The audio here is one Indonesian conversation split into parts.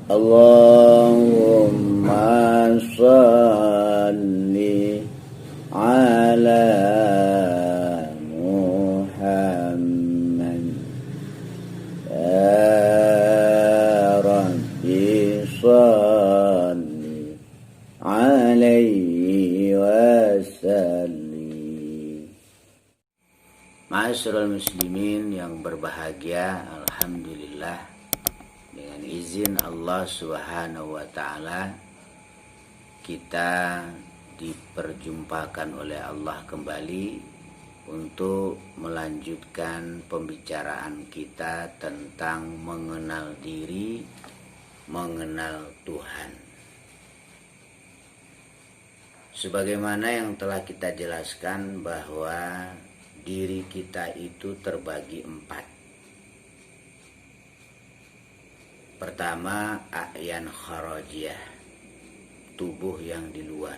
Allahumma salli ala Muhammad ya Rabbi salli alaihi wasallim. Ma'asyiral muslimin yang berbahagia, alhamdulillah dengan izin Allah Subhanahu wa taala kita diperjumpakan oleh Allah kembali untuk melanjutkan pembicaraan kita tentang mengenal diri, mengenal Tuhan. Sebagaimana yang telah kita jelaskan bahwa diri kita itu terbagi 4. Pertama, a'yan kharajiyah, tubuh yang di luar.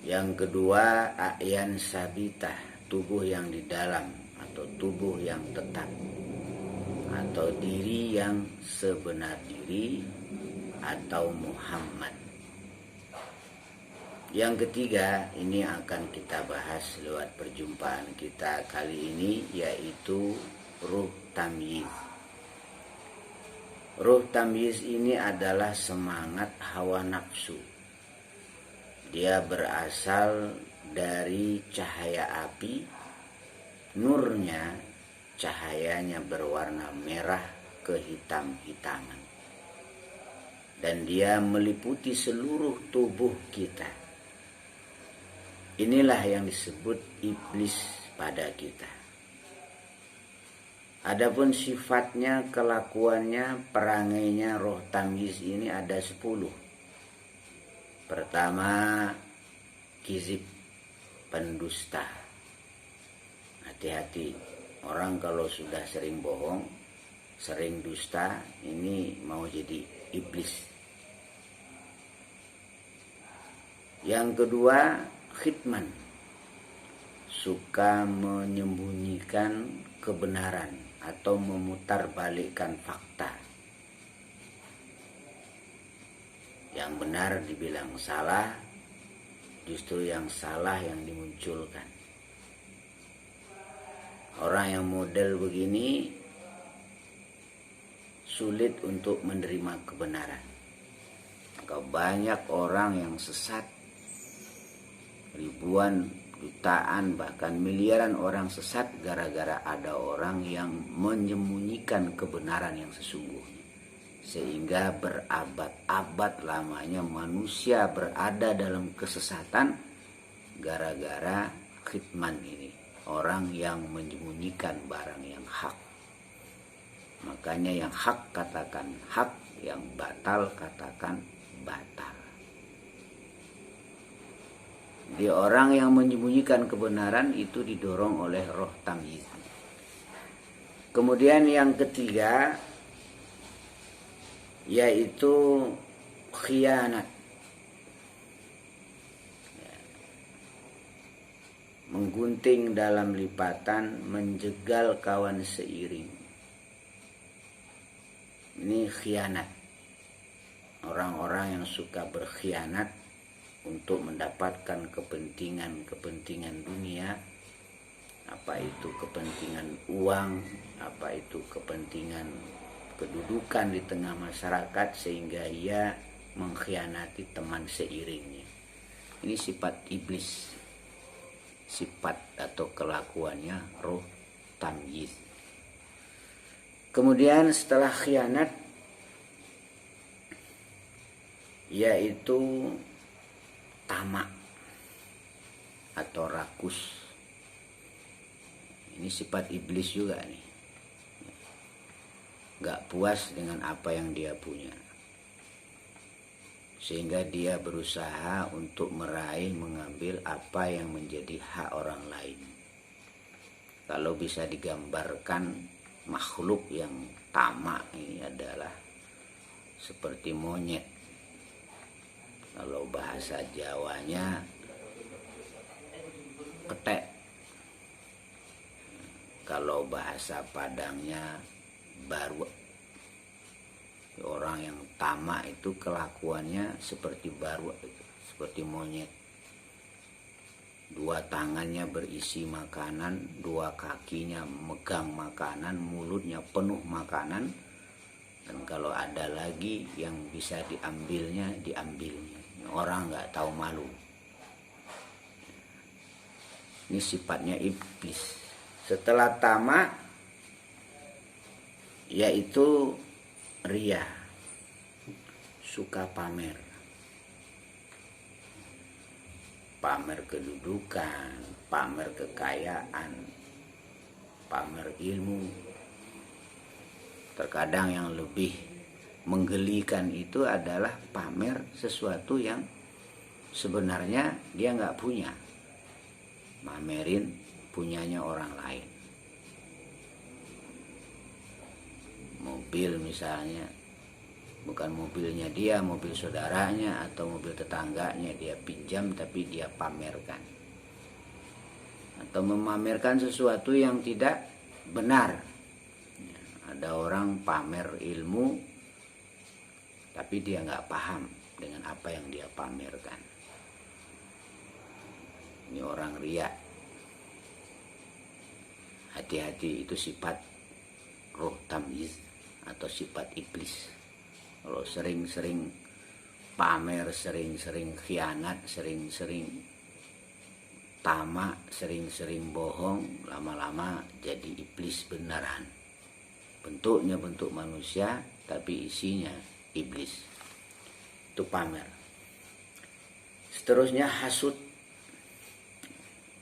Yang kedua, a'yan sabitah, tubuh yang di dalam atau tubuh yang tetap, atau diri yang sebenar diri atau Muhammad. Yang ketiga, ini akan kita bahas lewat perjumpaan kita kali ini, yaitu ruh tamyiz. Ruh tamyiz ini adalah semangat hawa nafsu. Dia berasal dari cahaya api, nurnya, cahayanya berwarna merah kehitam-hitaman. Dan dia meliputi seluruh tubuh kita. Inilah yang disebut iblis pada kita. Adapun sifatnya, kelakuannya, perangainya roh tamyiz ini ada 10. Pertama, kizib, pendusta. Hati-hati, orang kalau sudah sering bohong, sering dusta, ini mau jadi iblis. Yang kedua, khitman, suka menyembunyikan kebenaran atau memutarbalikkan fakta. Yang benar dibilang salah, justru yang salah yang dimunculkan. Orang yang model begini sulit untuk menerima kebenaran. Maka banyak orang yang sesat, ribuan, jutaan, bahkan miliaran orang sesat gara-gara ada orang yang menyembunyikan kebenaran yang sesungguhnya. Sehingga berabad-abad lamanya manusia berada dalam kesesatan gara-gara khitman ini. Orang yang menyembunyikan barang yang hak. Makanya yang hak katakan hak, yang batal katakan batal. Di orang yang menyembunyikan kebenaran itu didorong oleh roh tamyiz. Kemudian yang ketiga, yaitu khianat. Menggunting dalam lipatan, menjegal kawan seiring. Ini khianat. Orang-orang yang suka berkhianat untuk mendapatkan kepentingan dunia, apa itu kepentingan uang, apa itu kepentingan kedudukan di tengah masyarakat, sehingga ia mengkhianati teman seiringnya. Ini sifat iblis, sifat atau kelakuannya roh tamyiz. Kemudian setelah khianat, yaitu tamak atau rakus. Ini sifat iblis juga nih. Gak puas dengan apa yang dia punya, sehingga dia berusaha untuk meraih, mengambil apa yang menjadi hak orang lain. Kalau bisa digambarkan, makhluk yang tamak ini adalah seperti monyet. Kalau bahasa Jawanya ketek. Kalau bahasa Padangnya baru. Orang orang yang tamak itu kelakuannya seperti baru, seperti monyet. Dua tangannya berisi makanan, dua kakinya megang makanan, mulutnya penuh makanan. Dan kalau ada lagi yang bisa diambilnya, diambilnya. Orang nggak tahu malu. Ini sifatnya iblis. Setelah tamak, yaitu riya, suka pamer. Pamer kedudukan, pamer kekayaan, pamer ilmu. Terkadang yang lebih menggelikan itu adalah pamer sesuatu yang sebenarnya dia nggak punya. Mamerin punyanya orang lain. Mobil misalnya, bukan mobilnya dia, mobil saudaranya atau mobil tetangganya dia pinjam tapi dia pamerkan. Atau memamerkan sesuatu yang tidak benar. Ada orang pamer ilmu tapi dia nggak paham dengan apa yang dia pamerkan. Ini orang riya. Hati-hati, itu sifat roh tamyiz atau sifat iblis. Kalau sering-sering pamer, sering-sering khianat, sering-sering tamak, sering-sering bohong, lama-lama jadi iblis beneran. Bentuknya bentuk manusia, tapi isinya iblis. Itu pamer. Seterusnya hasud.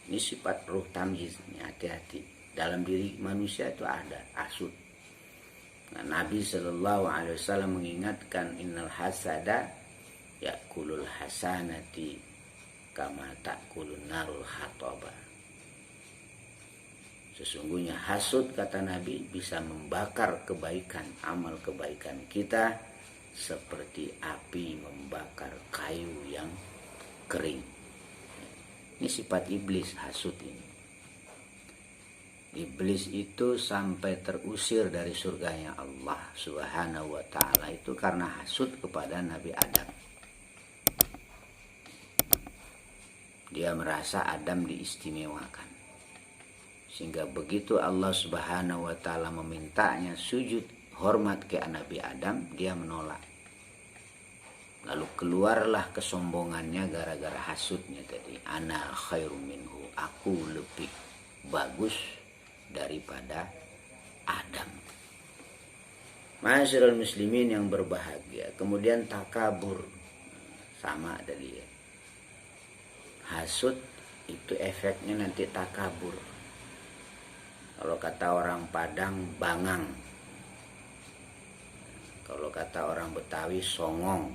Ini sifat ruh tamyiz. Hati-hati. Dalam diri manusia itu ada hasud. Nah, Nabi SAW mengingatkan, innal hasada yakulul hasanati kama takulun narul hataba. Sesungguhnya hasud, kata Nabi, bisa membakar kebaikan, amal kebaikan kita seperti api membakar kayu yang kering. Ini sifat iblis, hasud ini. Iblis itu sampai terusir dari surganya Allah Subhanahu wa ta'ala itu karena hasud kepada Nabi Adam. Dia merasa Adam diistimewakan. Sehingga begitu Allah Subhanahu wa ta'ala memintanya sujud hormat ke Nabi Adam, dia menolak. Lalu keluarlah kesombongannya gara-gara hasudnya tadi. Ana khairum minhu, aku lebih bagus daripada Adam. Ma'asyiral muslimin yang berbahagia. Kemudian takabur, sama tadi ya. Hasud itu efeknya nanti takabur. Kalau kata orang Padang, bangang. Kalau kata orang Betawi, songong.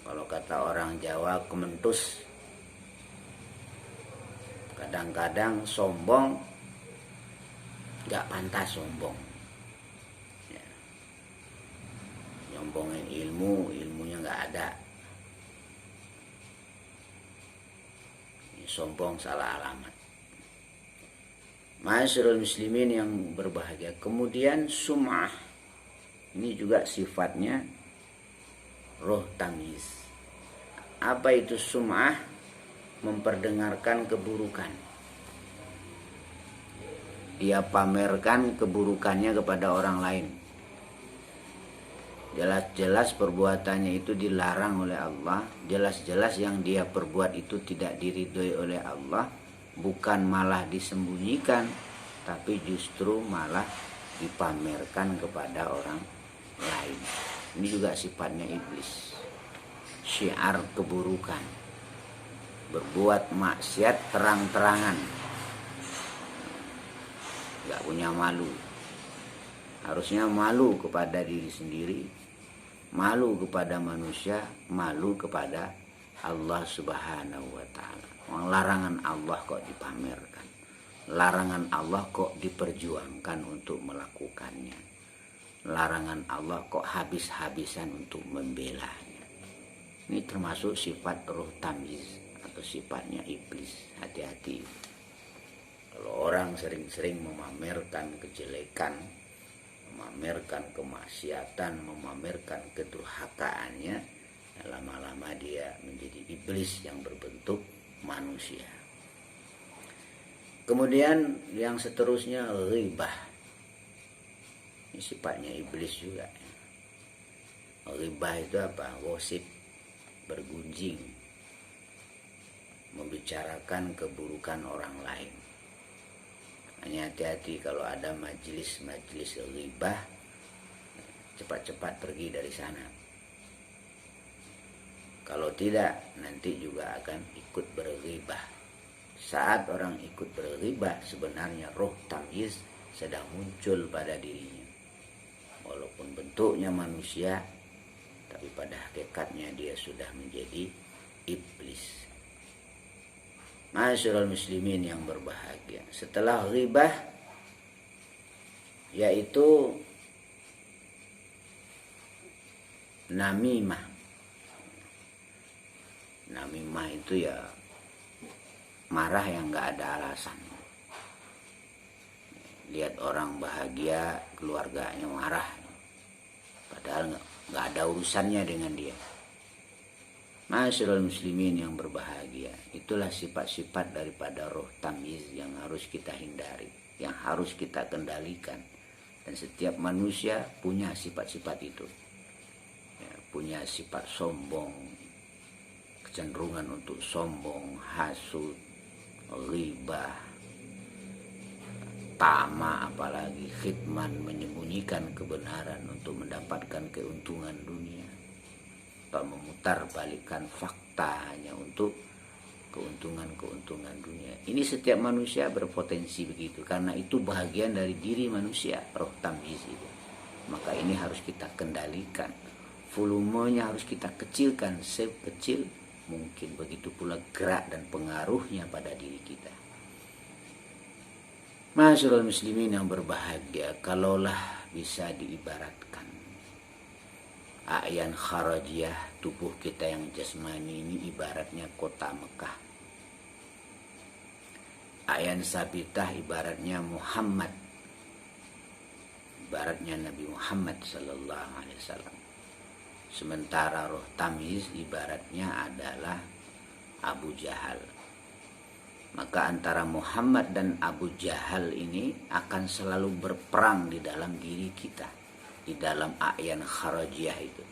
Kalau kata orang Jawa, kementus. Kadang-kadang sombong, gak pantas sombong. Ya. Nyombongin ilmu, ilmunya gak ada. Ini sombong salah alamat. Ma'asyiral muslimin yang berbahagia. Kemudian sum'ah. Ini juga sifatnya roh tamyiz. Apa itu sum'ah? Memperdengarkan keburukan. Dia pamerkan keburukannya kepada orang lain. Jelas-jelas perbuatannya itu dilarang oleh Allah. Jelas-jelas yang dia perbuat itu tidak diridhoi oleh Allah. Bukan malah disembunyikan, tapi justru malah dipamerkan kepada orang lain. Ini juga sifatnya iblis. Syiar keburukan. Berbuat maksiat terang-terangan. Gak punya malu. Harusnya malu kepada diri sendiri, malu kepada manusia, malu kepada Allah Subhanahu wa ta'ala. Larangan Allah kok dipamerkan, larangan Allah kok diperjuangkan untuk melakukannya, larangan Allah kok habis-habisan untuk membelanya. Ini termasuk sifat roh tamyiz atau sifatnya iblis. Hati-hati. Kalau orang sering-sering memamerkan kejelekan, memamerkan kemaksiatan, memamerkan kedurhakaannya, lama-lama dia menjadi iblis yang berbentuk manusia. Kemudian yang seterusnya ghibah. Ini sifatnya iblis juga. Ghibah itu apa? Gosip, bergunjing, membicarakan keburukan orang lain. Hanya hati-hati kalau ada majelis-majelis ghibah, cepat-cepat pergi dari sana. Kalau tidak, nanti juga akan ikut berghibah. Saat orang ikut berghibah, sebenarnya roh tamyiz sedang muncul pada dirinya. Walaupun bentuknya manusia, tapi pada hakikatnya dia sudah menjadi iblis. Ma'asyiral muslimin yang berbahagia, setelah ghibah yaitu namimah. Namimah itu ya marah yang gak ada alasan. Lihat orang bahagia, keluarganya marah, padahal gak ada urusannya dengan dia. Ma'asyiral muslimin yang berbahagia, itulah sifat-sifat daripada roh tamyiz yang harus kita hindari, yang harus kita kendalikan. Dan setiap manusia punya sifat-sifat itu ya, punya sifat sombong, kecenderungan untuk sombong, hasud, ghibah, tamak, apalagi khidman, menyembunyikan kebenaran untuk mendapatkan keuntungan dunia, atau memutar balikan fakta hanya untuk keuntungan dunia. Ini setiap manusia berpotensi begitu, karena itu bahagian dari diri manusia, roh tamyiz itu. Maka ini harus kita kendalikan, volumenya harus kita kecilkan sekecil mungkin. Begitu pula gerak dan pengaruhnya pada diri kita. Ma'asyiral muslimin yang berbahagia, kalaulah bisa diibaratkan a'yan kharajiyah, tubuh kita yang jasmani ini ibaratnya kota Mekah. A'yan sabitah ibaratnya Muhammad, ibaratnya Nabi Muhammad sallallahu alaihi wasallam. Sementara roh tamyiz ibaratnya adalah Abu Jahal. Maka antara Muhammad dan Abu Jahal ini akan selalu berperang di dalam diri kita, di dalam a'yan kharajiyah itu.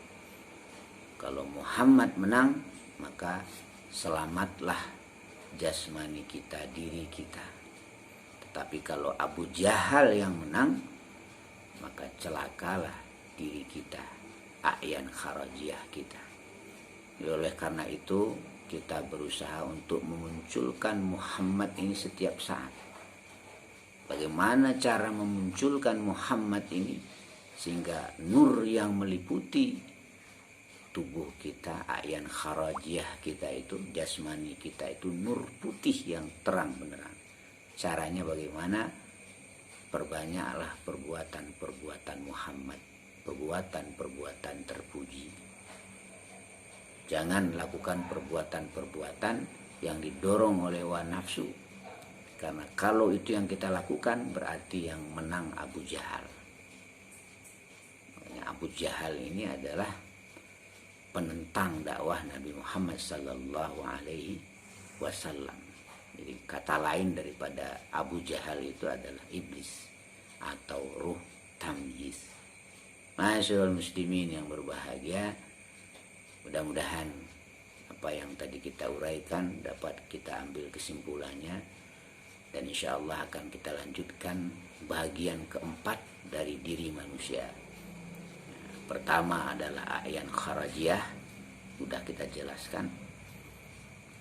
Kalau Muhammad menang, maka selamatlah jasmani kita, diri kita. Tetapi kalau Abu Jahal yang menang, maka celakalah diri kita, a'yan kharajiyah kita. Oleh karena itu kita berusaha untuk memunculkan Muhammad ini setiap saat. Bagaimana cara memunculkan Muhammad ini sehingga nur yang meliputi tubuh kita, a'yan kharajiyah kita itu, jasmani kita itu nur putih yang terang benerang. Caranya bagaimana? Perbanyaklah perbuatan-perbuatan Muhammad, perbuatan-perbuatan terpuji. Jangan lakukan perbuatan-perbuatan yang didorong oleh hawa nafsu. Karena kalau itu yang kita lakukan, berarti yang menang Abu Jahal. Makanya Abu Jahal ini adalah penentang dakwah Nabi Muhammad sallallahu alaihi wasallam. Jadi kata lain daripada Abu Jahal itu adalah iblis atau ruh tamyiz. Ma'asyiral muslimin yang berbahagia, mudah-mudahan apa yang tadi kita uraikan dapat kita ambil kesimpulannya, dan insya Allah akan kita lanjutkan bagian keempat dari diri manusia. Pertama adalah a'yan kharajiyah, sudah kita jelaskan.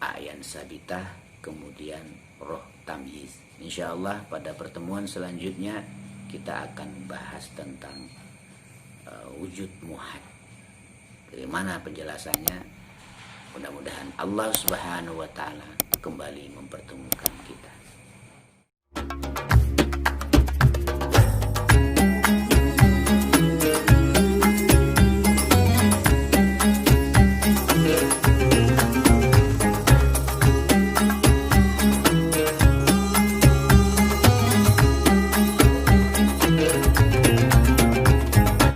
A'yan sabitah, kemudian roh tamyiz. Insya Allah pada pertemuan selanjutnya kita akan bahas tentang wujud muhad. Bagaimana penjelasannya? Mudah-mudahan Allah Subhanahu wa ta'ala kembali mempertemukan kita.